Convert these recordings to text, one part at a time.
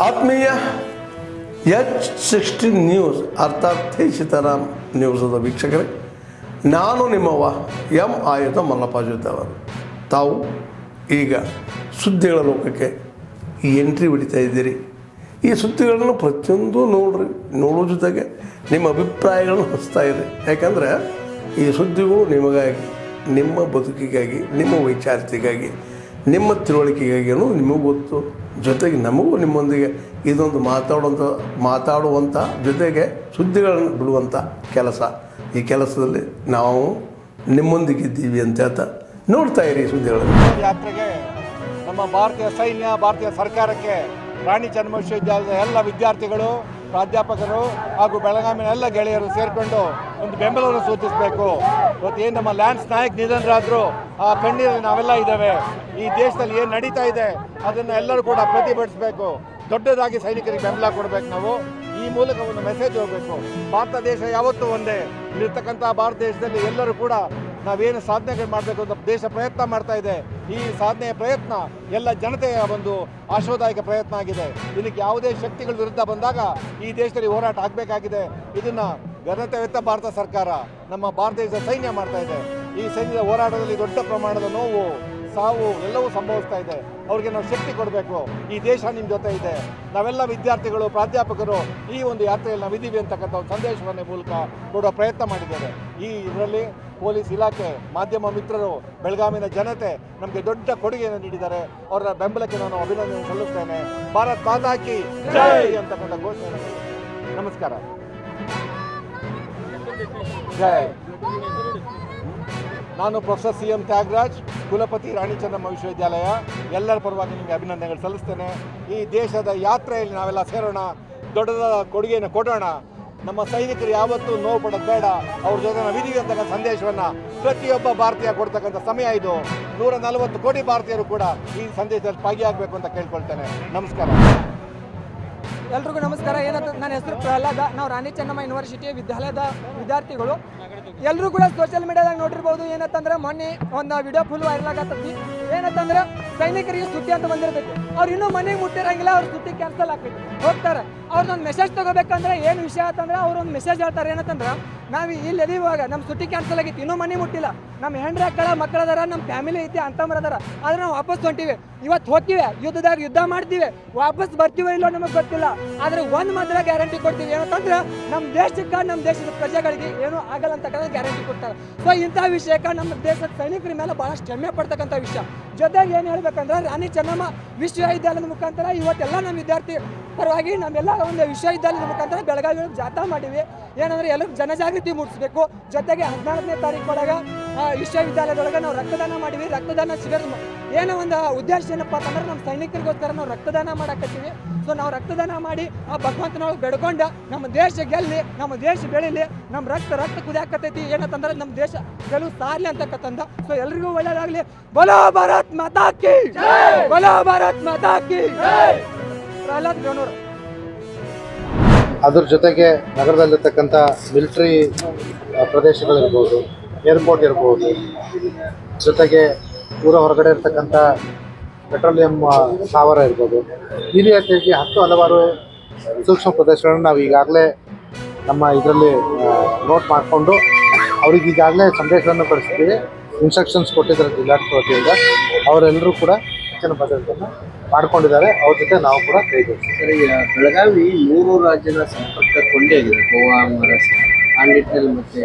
ಆತ್ಮೀಯ H16 news ಅರ್ಥಾತ್ ಸೀತಾರಾಮ್ ನ್ಯೂಸದ ವೀಕ್ಷಕರೇ, ನಾನು ನಿಮ್ಮವ ಎಂ ಆಯುಧ ಮಲ್ಲಪ್ಪ ಜೊತೆವರು. ತಾವು ಈಗ ಸುದ್ದಿಗಳ ಲೋಕಕ್ಕೆ ಎಂಟ್ರಿ ಹೊಡಿತಾ ಇದ್ದೀರಿ. ಈ ಸುದ್ದಿಗಳನ್ನು ಪ್ರತಿಯೊಂದು ನೋಡೋ ಜೊತೆಗೆ ನಿಮ್ಮ ಅಭಿಪ್ರಾಯಗಳನ್ನು ಹಚ್ತಾ ಇರಿ. ಯಾಕಂದರೆ ಈ ಸುದ್ದಿಗಳು ನಿಮಗಾಗಿ, ನಿಮ್ಮ ಬದುಕಿಗಾಗಿ, ನಿಮ್ಮ ವೈಚಾರಿಕೆಗಾಗಿ, ನಿಮ್ಮ ತಿಳುವಳಿಕೆಗಾಗಿ ಅನ್ನೋದು ನಿಮಗೂ ಗೊತ್ತು. ಜೊತೆಗೆ ನಮಗೂ ನಿಮ್ಮೊಂದಿಗೆ ಇದೊಂದು ಮಾತಾಡುವಂಥ ಜೊತೆಗೆ ಸುದ್ದಿಗಳನ್ನು ಬಿಡುವಂಥ ಕೆಲಸ. ಈ ಕೆಲಸದಲ್ಲಿ ನಾವು ನಿಮ್ಮೊಂದಿಗಿದ್ದೀವಿ ಅಂತ ಹೇಳ್ತಾ ನೋಡ್ತಾ ಇರಿ ಸುದ್ದಿಗಳನ್ನು. ಯಾತ್ರೆಗೆ ನಮ್ಮ ಭಾರತೀಯ ಸೈನ್ಯ, ಭಾರತೀಯ ಸರ್ಕಾರಕ್ಕೆ ರಾಣಿ ಚೆನ್ನಮ್ಮ ವಿಶ್ವವಿದ್ಯಾಲಯದ ಎಲ್ಲ ವಿದ್ಯಾರ್ಥಿಗಳು, ಪ್ರಾಧ್ಯಾಪಕರು ಹಾಗೂ ಬೆಳಗಾವಿನ ಎಲ್ಲ ಗೆಳೆಯರು ಸೇರಿಕೊಂಡು ಒಂದು ಬೆಂಬಲವನ್ನು ಸೂಚಿಸಬೇಕು. ಇವತ್ತು ಏನು ನಮ್ಮ ಲ್ಯಾನ್ಸ್ ನಾಯಕ್ ನಿಧನರಾದರು, ಆ ಕಣ್ಣೀರಲ್ಲಿ ನಾವೆಲ್ಲ ಇದ್ದೇವೆ. ಈ ದೇಶದಲ್ಲಿ ಏನು ನಡೀತಾ ಇದೆ ಅದನ್ನು ಎಲ್ಲರೂ ಕೂಡ ಪ್ರತಿಭಟಿಸಬೇಕು. ದೊಡ್ಡದಾಗಿ ಸೈನಿಕರಿಗೆ ಬೆಂಬಲ ಕೊಡಬೇಕು. ನಾವು ಈ ಮೂಲಕ ಒಂದು ಮೆಸೇಜ್ ಹೋಗಬೇಕು. ಭಾರತ ದೇಶ ಯಾವತ್ತೂ ಒಂದೇ. ಇಲ್ಲಿರ್ತಕ್ಕಂಥ ಭಾರತ ದೇಶದಲ್ಲಿ ಎಲ್ಲರೂ ಕೂಡ ನಾವೇನು ಸಾಧನೆಗಳು ಮಾಡಬೇಕು ಅಂತ ದೇಶ ಪ್ರಯತ್ನ ಮಾಡ್ತಾ ಇದೆ. ಈ ಸಾಧನೆಯ ಪ್ರಯತ್ನ ಎಲ್ಲ ಜನತೆಯ ಒಂದು ಆಶಾದಾಯಕ ಪ್ರಯತ್ನ ಆಗಿದೆ. ಇದಕ್ಕೆ ಯಾವುದೇ ಶಕ್ತಿಗಳ ವಿರುದ್ಧ ಬಂದಾಗ ಈ ದೇಶದಲ್ಲಿ ಹೋರಾಟ ಆಗಬೇಕಾಗಿದೆ. ಇದನ್ನು ಘನತೆವೆತ್ತ ಭಾರತ ಸರ್ಕಾರ, ನಮ್ಮ ಭಾರತ ದೇಶದ ಸೈನ್ಯ ಮಾಡ್ತಾ ಇದೆ. ಈ ಸೈನ್ಯದ ಹೋರಾಟದಲ್ಲಿ ದೊಡ್ಡ ಪ್ರಮಾಣದ ನೋವು, ಸಾವು ಎಲ್ಲವೂ ಸಂಭವಿಸ್ತಾ ಇದೆ. ಅವ್ರಿಗೆ ನಾವು ಶಕ್ತಿ ಕೊಡಬೇಕು. ಈ ದೇಶ ನಿಮ್ಮ ಜೊತೆ ಇದೆ. ನಾವೆಲ್ಲ ವಿದ್ಯಾರ್ಥಿಗಳು, ಪ್ರಾಧ್ಯಾಪಕರು ಈ ಒಂದು ಯಾತ್ರೆಯಲ್ಲಿ ನಾವಿದ್ದೀವಿ ಅಂತಕ್ಕಂಥ ಒಂದು ಸಂದೇಶವನ್ನೇ ಮೂಲಕ ಕೊಡುವ ಪ್ರಯತ್ನ ಮಾಡಿದ್ದೇವೆ. ಈ ಇದರಲ್ಲಿ ಪೊಲೀಸ್ ಇಲಾಖೆ, ಮಾಧ್ಯಮ ಮಿತ್ರರು, ಬೆಳಗಾವಿನ ಜನತೆ ನಮಗೆ ದೊಡ್ಡ ಕೊಡುಗೆಯನ್ನು ನೀಡಿದ್ದಾರೆ. ಅವರ ಬೆಂಬಲಕ್ಕೆ ನಾನು ಅಭಿನಂದನೆ ಸಲ್ಲಿಸ್ತೇನೆ. ಭಾರತ್ ಮಾತಾ ಕಿ ಜೈ ಅಂತಕ್ಕಂಥ ಘೋಷಣೆ. ನಮಸ್ಕಾರ. ಜೈ. ನಾನು ಪ್ರೊಫೆಸರ್ CM ತ್ಯಾಗರಾಜ್, ಕುಲಪತಿ ರಾಣಿ ಚೆನ್ನಮ್ಮ ವಿಶ್ವವಿದ್ಯಾಲಯ. ಎಲ್ಲರ ಪರವಾಗಿ ನಿಮಗೆ ಅಭಿನಂದನೆಗಳು ಸಲ್ಲಿಸ್ತೇನೆ. ಈ ದೇಶದ ಯಾತ್ರೆಯಲ್ಲಿ ನಾವೆಲ್ಲ ಸೇರೋಣ, ದೊಡ್ಡದಾದ ಕೊಡುಗೆಯನ್ನು ಕೊಡೋಣ. ನಮ್ಮ ಸೈನಿಕರು ಯಾವತ್ತೂ ನೋವು ಪಡೋದು ಬೇಡ, ಅವ್ರ ಜೊತೆ ನಾವಿದ್ದೀವಿ ಅಂತಕ್ಕಂಥ ಸಂದೇಶವನ್ನು ಪ್ರತಿಯೊಬ್ಬ ಭಾರತೀಯ ಕೊಡ್ತಕ್ಕಂಥ ಸಮಯ ಇದು. 140 ಕೋಟಿ ಭಾರತೀಯರು ಕೂಡ ಈ ಸಂದೇಶದಲ್ಲಿ ಭಾಗಿಯಾಗಬೇಕು ಅಂತ ಕೇಳ್ಕೊಳ್ತೇನೆ. ನಮಸ್ಕಾರ. ಎಲ್ರಿಗೂ ನಮಸ್ಕಾರ. ಏನಂತ ನನ್ನ ಹೆಸರು ಪ್ರಹ್ಲಾದ. ನಾವು ರಾಣಿ ಚೆನ್ನಮ್ಮ ಯೂನಿವರ್ಸಿಟಿ ವಿದ್ಯಾಲಯದ ವಿದ್ಯಾರ್ಥಿಗಳು. ಎಲ್ಲರೂ ಕೂಡ ಸೋಷಿಯಲ್ ಮೀಡಿಯಾದಾಗ ನೋಡಿರ್ಬೋದು. ಏನಂತಂದ್ರೆ ಮೊನ್ನೆ ಒಂದು ವಿಡಿಯೋ ಫುಲ್ ವೈರಲ್ ಆಗತ್ತೈತಿ. ಏನಂತಂದ್ರೆ ಸೈನಿಕರಿಗೆ ಸುದ್ದಿ ಅಂತ ಬಂದಿರ್ತೈತಿ. ಅವ್ರು ಇನ್ನೂ ಮನೆಗೆ ಮುಟ್ಟಿರಂಗಿಲ್ಲ, ಅವ್ರ ಸುದ್ದಿ ಕ್ಯಾನ್ಸಲ್ ಆಗ್ತೈತಿ, ಹೋಗ್ತಾರೆ. ಅವ್ರದ್ದೊಂದು ಮೆಸೇಜ್ ತಗೋಬೇಕಂದ್ರೆ ಏನು ವಿಷಯ ಅಂತಂದ್ರೆ ಅವ್ರೊಂದು ಮೆಸೇಜ್ ಹೇಳ್ತಾರೆ. ಏನಂತಂದ್ರೆ ನಾವು ಇಲ್ಲಿ ಎದಿವಾಗ ನಮ್ಮ ಸುದ್ದಿ ಕ್ಯಾನ್ಸಲ್ ಆಗೈತಿ, ಇನ್ನೂ ಮನೆ ಮುಟ್ಟಿಲ್ಲ, ನಮ್ಮ ಹೆಂಡ್ರ ಮಕ್ಕಳದಾರ, ನಮ್ಮ ಫ್ಯಾಮಿಲಿ ಐತಿ, ಅಂತಂಬರದಾರ, ಆದ್ರೆ ನಾವು ವಾಪಸ್ ಹೊಂಟಿವಿ. ಇವತ್ತು ಹೋಗ್ತೀವಿ, ಯುದ್ಧ ಮಾಡ್ತೀವಿ, ವಾಪಸ್ ಬರ್ತೀವೋ ಇಲ್ಲೋ ನಮಗೆ ಗೊತ್ತಿಲ್ಲ. ಆದರೆ ಒಂದು ಮಾತ್ರ ಗ್ಯಾರಂಟಿ ಕೊಡ್ತೀವಿ, ಏನಂತಂದ್ರೆ ನಮ್ಮ ದೇಶಕ್ಕೆ, ನಮ್ಮ ದೇಶದ ಪ್ರಜೆಗಳಿಗೆ ಏನೂ ಆಗಲ್ಲ ಅಂತಕ್ಕಂಥ ಗ್ಯಾರಂಟಿ ಕೊಡ್ತಾರೆ. ಸೊ ಇಂಥ ವಿಷಯಕ್ಕೆ ನಮ್ಮ ದೇಶದ ಸೈನಿಕರ ಮೇಲೆ ಭಾಳಷ್ಟು ಹೆಮ್ಮೆ ಪಡ್ತಕ್ಕಂಥ ವಿಷಯ. ಜೊತೆಗೆ ಏನು ಹೇಳ್ಬೇಕಂದ್ರೆ ರಾಣಿ ಚೆನ್ನಮ್ಮ ವಿಶ್ವವಿದ್ಯಾಲಯದ ಮುಖಾಂತರ ಇವತ್ತೆಲ್ಲ ನಮ್ಮ ವಿದ್ಯಾರ್ಥಿ ಪರವಾಗಿ ನಮ್ಮೆಲ್ಲ ಒಂದು ವಿಶ್ವವಿದ್ಯಾಲಯದ ಮುಖಾಂತರ ಬೆಳಗಾವಿ ಜಾಥಾ ಮಾಡಿವಿ. ಏನಂದ್ರೆ ಎಲ್ಲರಿಗೂ ಜನಜಾಗೃತಿ ಮೂಡಿಸ್ಬೇಕು. ಜೊತೆಗೆ 14ನೇ ತಾರೀಕು ಒಳಗೆ ವಿಶ್ವವಿದ್ಯಾಲಯದೊಳಗೆ ನಾವು ರಕ್ತದಾನ ಮಾಡಿವಿ. ರಕ್ತದಾನ ಶಿಬಿರ ಏನೋ ಒಂದು ಉದ್ದೇಶ ಏನಪ್ಪ ಅಂತಂದ್ರೆ ನಮ್ಮ ಸೈನಿಕರಿಗೋಸ್ಕರ ನಾವು ರಕ್ತದಾನ ಮಾಡಕತ್ತೀವಿ. ಸೊ ನಾವು ರಕ್ತದಾನ ಮಾಡಿ ಆ ಭಗವಂತನೊಳಗೆ ಬೆಡ್ಕೊಂಡು ನಮ್ಮ ದೇಶ ಗೆಲ್ಲಿ, ನಮ್ಮ ದೇಶ ಬೆಳೀಲಿ, ನಮ್ಮ ರಕ್ತ ಕುದಿಯಾಕತ್ತೈತಿ. ಏನಂತಂದ್ರೆ ನಮ್ಮ ದೇಶ ಗೆಲುವು ಸಾರ್ಲಿ ಅಂತಕ್ಕಂಥ. ಸೊ ಎಲ್ರಿಗೂ ಒಳ್ಳೆಯದಾಗಲಿ. ಬೋಲೋ ಭಾರತ್ ಮಾತಾ ಕಿ ಜೈ, ಬೋಲೋ ಭಾರತ್ ಮಾತಾ ಕಿ ಜೈ. ಪ್ರಹ್ಲಾದ್ ಗೌನೂರ್. ಅದ್ರ ಜೊತೆಗೆ ನಗರದಲ್ಲಿರ್ತಕ್ಕಂಥ ಮಿಲಿಟರಿ ಪ್ರದೇಶಗಳಿರ್ಬೋದು, ಏರ್ಪೋರ್ಟ್ ಇರ್ಬೋದು, ಜೊತೆಗೆ ಊರ ಹೊರಗಡೆ ಇರ್ತಕ್ಕಂಥ ಪೆಟ್ರೋಲಿಯಂ ಸ್ಥಾವರ ಇರ್ಬೋದು, ಈ ರೀತಿಯಾಗಿ ಹಲವಾರು ಸೂಕ್ಷ್ಮ ಪ್ರದೇಶಗಳನ್ನು ನಾವು ಈಗಾಗಲೇ ನಮ್ಮ ಇದರಲ್ಲಿ ನೋಟ್ ಮಾಡಿಕೊಂಡು ಅವ್ರಿಗೆ ಈಗಾಗಲೇ ಸಂದೇಶವನ್ನು ಕಳಿಸ್ತೀವಿ. ಇನ್ಸ್ಟ್ರಕ್ಷನ್ಸ್ ಕೊಟ್ಟಿದ್ದಾರೆ ಜಿಲ್ಲಾಡಳಿತ ವತಿಯಿಂದ. ಅವರೆಲ್ಲರೂ ಕೂಡ ಹೆಚ್ಚಿನ ಭದ್ರತೆಯನ್ನು ಮಾಡ್ಕೊಂಡಿದ್ದಾರೆ. ಅವ್ರ ಜೊತೆ ನಾವು ಕೂಡ ಕೈಗೊಳ್ತೀವಿ. ಸರ್, ಈಗ ಬೆಳಗಾವಿ 3 ರಾಜ್ಯಗಳ ಸಂಪರ್ಕ ಕೊಂಡೇ ಆಗಿದೆ, ಗೋವಾ, ಮಹಾರಾಷ್ಟ್ರ. ಆ ನಿಟ್ಟಿನಲ್ಲಿ ಮತ್ತೆ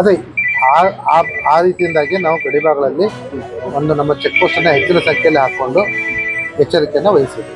ಅದೇ ಆ ರೀತಿಯಿಂದಾಗಿ ನಾವು ಗಡಿಭಾಗಗಳಲ್ಲಿ ಒಂದು ನಮ್ಮ ಚೆಕ್ ಪೋಸ್ಟನ್ನು ಹೆಚ್ಚಿನ ಸಂಖ್ಯೆಯಲ್ಲಿ ಹಾಕ್ಕೊಂಡು ಎಚ್ಚರಿಕೆಯನ್ನು ವಹಿಸಿದ್ದೀವಿ.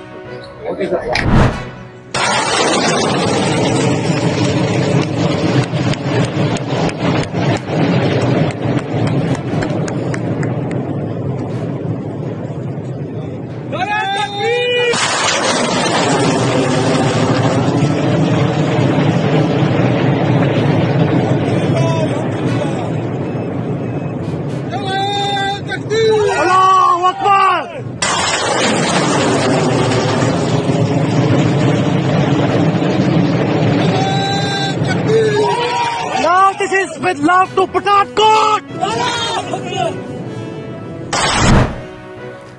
With love to Pathankot!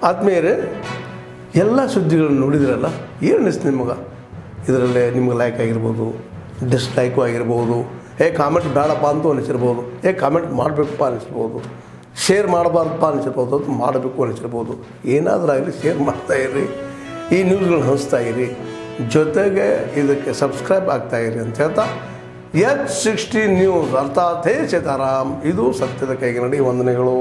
ಆತ್ಮೀಯರೇ, ಎಲ್ಲ ಸುದ್ದಿಗಳನ್ನು ನೋಡಿದ್ರಲ್ಲ, ಏನು ಅನಿಸ್ತು ನಿಮಗೆ? ಇದರಲ್ಲೇ ನಿಮ್ಗೆ ಲೈಕ್ ಆಗಿರ್ಬೋದು, ಡಿಸ್ಲೈಕು ಆಗಿರ್ಬೋದು, ಕಾಮೆಂಟ್ ಬೇಡಪ್ಪ ಅಂತೂ ಅನಿಸಿರ್ಬೋದು, ಕಾಮೆಂಟ್ ಮಾಡಬೇಕಪ್ಪ ಅನಿಸಿರ್ಬೋದು, ಶೇರ್ ಮಾಡಬಾರ್ದಪ್ಪ ಅನಿಸಿರ್ಬೋದು, ಅದು ಮಾಡಬೇಕು ಅನಿಸಿರ್ಬೋದು. ಏನಾದರೂ ಆಗಲಿ ಶೇರ್ ಮಾಡ್ತಾಯಿರಿ, ಈ ನ್ಯೂಸ್ಗಳನ್ನ ಹಂಚ್ತಾಯಿರಿ, ಜೊತೆಗೆ ಇದಕ್ಕೆ ಸಬ್ಸ್ಕ್ರೈಬ್ ಆಗ್ತಾಯಿರಿ ಅಂತ ಹೇಳ್ತಾ H16 ನ್ಯೂಸ್ ಅರ್ಥಾತ್ ಹೇ ಸೀತಾರಾಮ್, ಇದು ಸತ್ಯದ ಕೈಗೆ ನಡಿ. ವಂದನೆಗಳು.